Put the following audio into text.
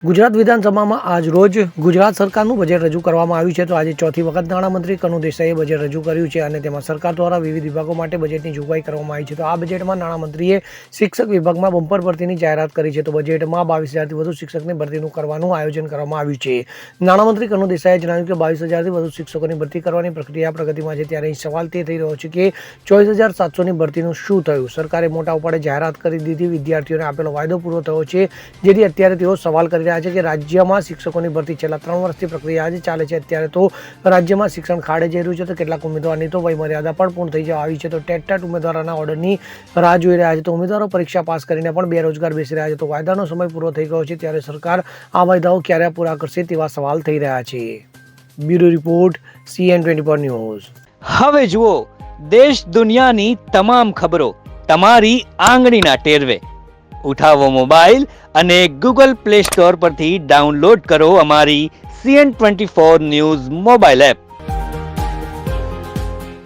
ગુજરાત વિધાનસભામાં આજ રોજ ગુજરાત સરકારનું બજેટ રજૂ કરવામાં આવ્યું છે. તો આજે ચોથી વખત નાણામંત્રી કનુ દેસાઈએ બજેટ રજૂ કર્યું છે અને તેમાં સરકાર દ્વારા વિવિધ વિભાગો માટે બજેટની જોગવાઈ કરવામાં આવી છે. તો આ બજેટમાં નાણામંત્રીએ શિક્ષક વિભાગમાં બમ્પર ભરતીની જાહેરાત કરી છે. તો બજેટમાં 22,000થી વધુ શિક્ષકની ભરતીનું કરવાનું આયોજન કરવામાં આવ્યું છે. નાણામંત્રી કનુ દેસાઈએ જણાવ્યું કે 22,000થી વધુ શિક્ષકોની ભરતી કરવાની પ્રક્રિયા પ્રગતિમાં છે. ત્યારે અહીં સવાલ તે થઈ રહ્યો છે કે 24,700ની ભરતીનું શું થયું? સરકારે મોટા ઉપાડે જાહેરાત કરી દીધી, વિદ્યાર્થીઓને આપેલો વાયદો પૂરો થયો છે, જેથી અત્યારે તેઓ સવાલ કરી રહ્યા છે કે રાજ્યમાં શિક્ષકોની ભરતી છેલ્લા 3 વર્ષથી પ્રક્રિયા જ ચાલે છે. અત્યારે તો રાજ્યમાં શિક્ષણ ખાડે જઈ રહ્યું છે. તો કેટલાક ઉમેદવારની તો વયમર્યાદા પણ પૂર્ણ થઈ જવા આવી છે. તો ટેટ ઉમેદવારોના ઓર્ડરની રાહ જોઈ રહ્યા છે. તો ઉમેદવારો પરીક્ષા પાસ કરીને પણ બેરોજગાર બેસી રહ્યા છે. તો વાયદાનો સમય પૂરો થઈ ગયો છે, ત્યારે સરકાર આ વાયદાઓ ક્યારે પૂરા કરશે તેવા સવાલ થઈ રહ્યા છે. Bureau report, CN24 news. હવે જુઓ દેશ દુનિયાની તમામ ખબરો તમારી આંગળીના ટેરવે. ઉઠાવો મોબાઈલ અને Google Play Store પરથી ડાઉનલોડ કરો અમારી CN24 ન્યૂઝ મોબાઈલ એપ.